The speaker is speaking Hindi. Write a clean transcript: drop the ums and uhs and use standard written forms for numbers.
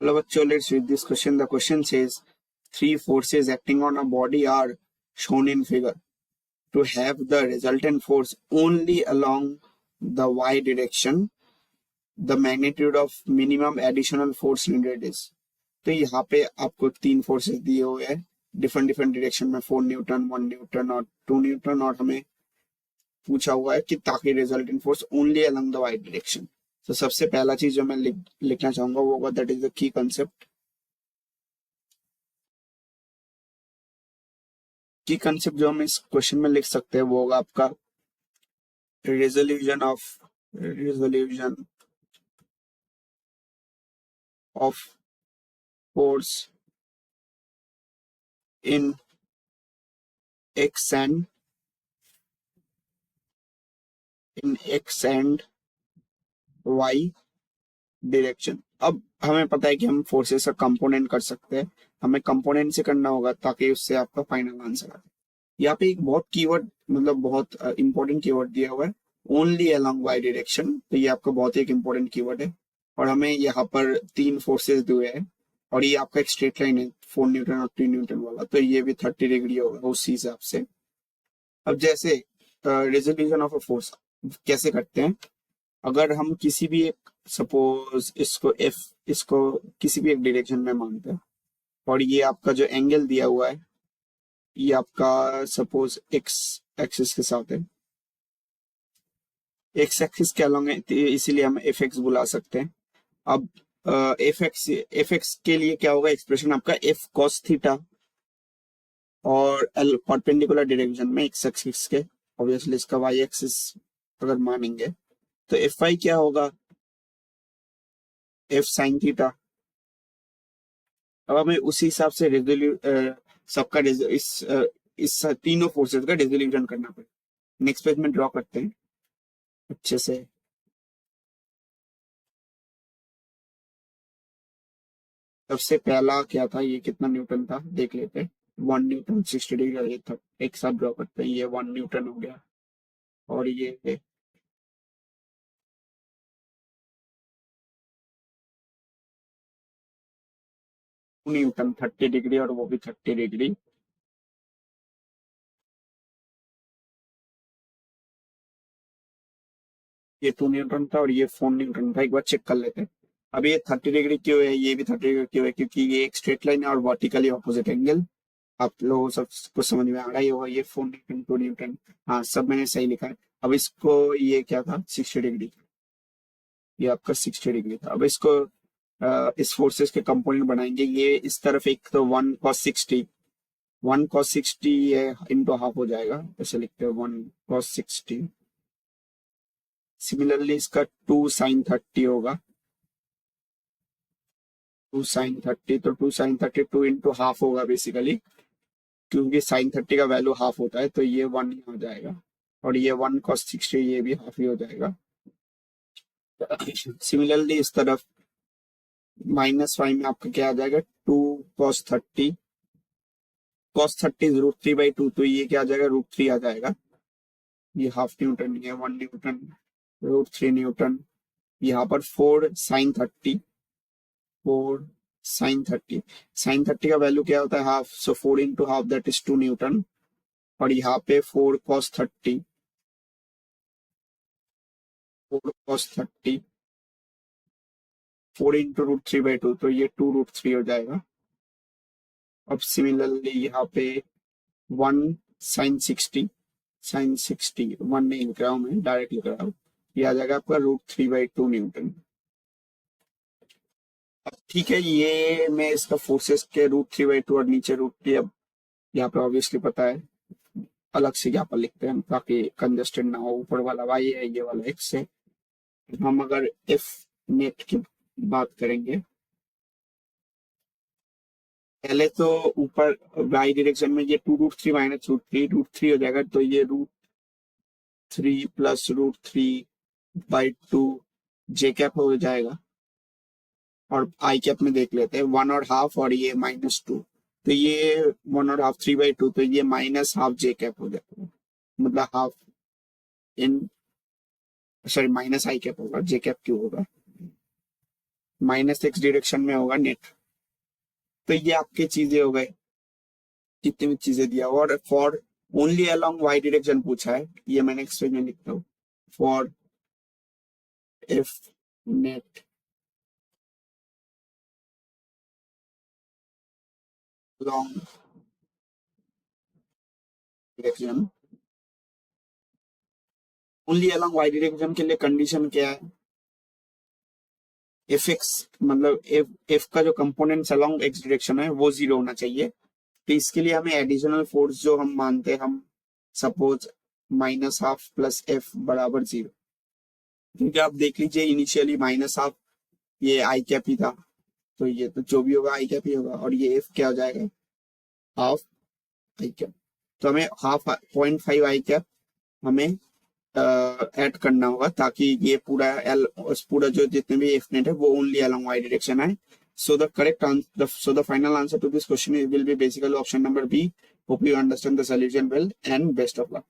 Hello, bachcho, let's read this question. The question says, three forces acting on a body are shown in figure. To have the resultant force only along the y direction, the magnitude of minimum additional force needed is. तो यहाँ पे आपको तीन फोर्सेस दिए हुए हैं डिफरेंट डिफरेंट डायरेक्शन में, 4 न्यूटन, 1 न्यूटन और 2 न्यूटन, और हमें पूछा हुआ है कि ताकि resultant force only along the Y direction. तो सबसे पहला चीज जो मैं लिखना चाहूंगा वो होगा, that is the key concept. की कंसेप्ट जो हम इस क्वेश्चन में लिख सकते हैं वो होगा आपका resolution of force in X and Y direction. अब हमें पता है कि हम फोर्सेस का कंपोनेंट कर सकते हैं, हमें कंपोनेंट से करना होगा ताकि उससे आपका फाइनल आंसर आए। यहाँ पे एक बहुत कीवर्ड, मतलब बहुत इंपॉर्टेंट कीवर्ड दिया हुआ है, ओनली अलोंग वाई डायरेक्शन। तो ये आपका बहुत ही एक इंपॉर्टेंट कीवर्ड है, और हमें यहाँ पर तीन फोर्सेस दिए हैं, और ये आपका एक स्ट्रेट लाइन है 4 न्यूटन और 3 न्यूटन वाला, तो ये भी 30 डिग्री होगा उस हिसाब से। अब जैसे रेजोल्यूशन ऑफ अ फोर्स कैसे करते हैं, अगर हम किसी भी एक, सपोज इसको किसी भी एक डायरेक्शन में मानते हैं, और ये आपका जो एंगल दिया हुआ है ये आपका सपोज एक्स एक्सिस के साथ है, एक्स एक्सिस के अलॉन्ग है, तो इसीलिए हम एफ एक्स बुला सकते हैं। अब एफ एक्स के लिए क्या होगा एक्सप्रेशन आपका, एफ कॉस थीटा, और एल परपेंडिकुलर डायरेक्शन में एक्स एक्सिस के, ऑब्वियसली इसका वाई एक्सिस अगर मानेंगे तो एफ वाई क्या होगा, एफ साइन थीटा। अब हमें उसी हिसाब से सबका इस तीनों फोर्सेस का रेजोल्यूशन करना पड़ेगा। नेक्स्ट पेज में ड्रॉ करते हैं अच्छे से। सबसे पहला क्या था, ये कितना न्यूटन था देख लेते हैं, 1 न्यूटन 60 डिग्री, ये था एक साथ ड्रॉ करते हैं, ये 1 न्यूटन हो गया, और ये 2 न्यूटन 30 डिग्री, और वो भी 30 डिग्री। ये 2 न्यूटन था और ये 4 न्यूटन था, एक बार चेक कर लेते हैं। अब ये 30 डिग्री क्यों है, ये भी 30 डिग्री क्यों है, क्योंकि ये एक स्ट्रेट लाइन है और वर्टिकली ऑपोजिट एंगल। आप लोगों सब कुछ समझ में आ रहा ही होगा, ये 4 न्यूटन 2 न्यूटन, हाँ सब मैंने सही लिखा है। अब इसको ये क्या था 60 डिग्री, ये आपका 60 डिग्री था। अब इसको इस फोर्सेस के कंपोनेंट बनाएंगे, ये इस तरफ एक तो 1 cos 60 ये इंटू हाफ हो जाएगा, ऐसे लिखते हैं 1 cos 60। सिमिलरली इसका 2 sin 30 होगा, 2 sin 30, तो 2 sin 30 2 इंटू हाफ होगा बेसिकली, क्योंकि sin 30 का वैल्यू हाफ होता है, तो ये 1 ही हो जाएगा, और ये 1 cos 60 ये भी हाफ ही हो जाएगा। सिमिलरली इस तरफ -5 में आपका क्या आ जाएगा, 2 cos 30, cos 30 √3/2, तो ये क्या आ जाएगा, √3 आ जाएगा। ये हाफ न्यूटन, ये 1 न्यूटन, √3 न्यूटन। यहाँ पर 4 sin 30, 4 sin 30 का वैल्यू क्या होता है, half, so 4 into half that is 2 Newton, और यहाँ पे 4 cos 30, 4 इंटू √3/2, तो ये 2√3 हो जाएगा। अब सिमिलरली यहाँ पे 1 sin 60, 1 नहीं लिख रहा हूँ मैं, डायरेक्ट लिख रहा हूँ, ये आ जाएगा आपका √3/2 न्यूटन। अब ठीक है, ये मैं इसका फोर्सेस के √3/2 और नीचे √3, अब यहाँ पे ऑब्वियसली पता है अलग से यहाँ पर लिखते हैं ताकि कंजस्टेड ना हो, ऊपर वाला वाई है ये वाला एक्स है। हम अगर एफ नेट की बात करेंगे, पहले तो ऊपर वाई डायरेक्शन में ये 2√3 माइनस √3 हो जाएगा, तो ये √3 प्लस √3/2 जे कैप हो जाएगा, और आई कैप में देख लेते हैं 1 और हाफ, और ये -2, तो ये 1 और हाफ 3/2, तो ये -हाफ जे कैप हो जाएगा, मतलब half in, sorry minus I cap होगा, जे कैप क्यों होगा, -x डायरेक्शन में होगा नेट। तो ये आपके चीजें हो गए, जितनी भी चीजें दिया हुआ। और for only along Y direction पूछा है, ये मैंने एक्सप्लेन में लिखता हूँ। For if net long direction, only along Y direction के लिए कंडीशन क्या है, एफ एक्स मतलब एफ का जो कंपोनेंट अलोंग एक्स डायरेक्शन है वो 0 होना चाहिए। तो इसके लिए हमें एडिशनल फोर्स जो हम मानते हैं, हम सपोज -12 प्लस एफ बराबर 0, क्योंकि आप देख लीजिए इनिशियली -12 ये आई कैप ही था, तो ये तो जो भी होगा आई कैप ही होगा, और ये एफ क्या हो जाएगा, हाफ आई कैप। तो हमें हाफ 0.5 आई कैप हमें ऐड करना होगा, ताकि ये पूरा एल पूरा जो जितने भी एफ नेट है वो ओनली अलोंग वाई डायरेक्शन है। So the correct answer, so the final answer to this question will be basically option number B. Hope you understand the solution well and best of luck.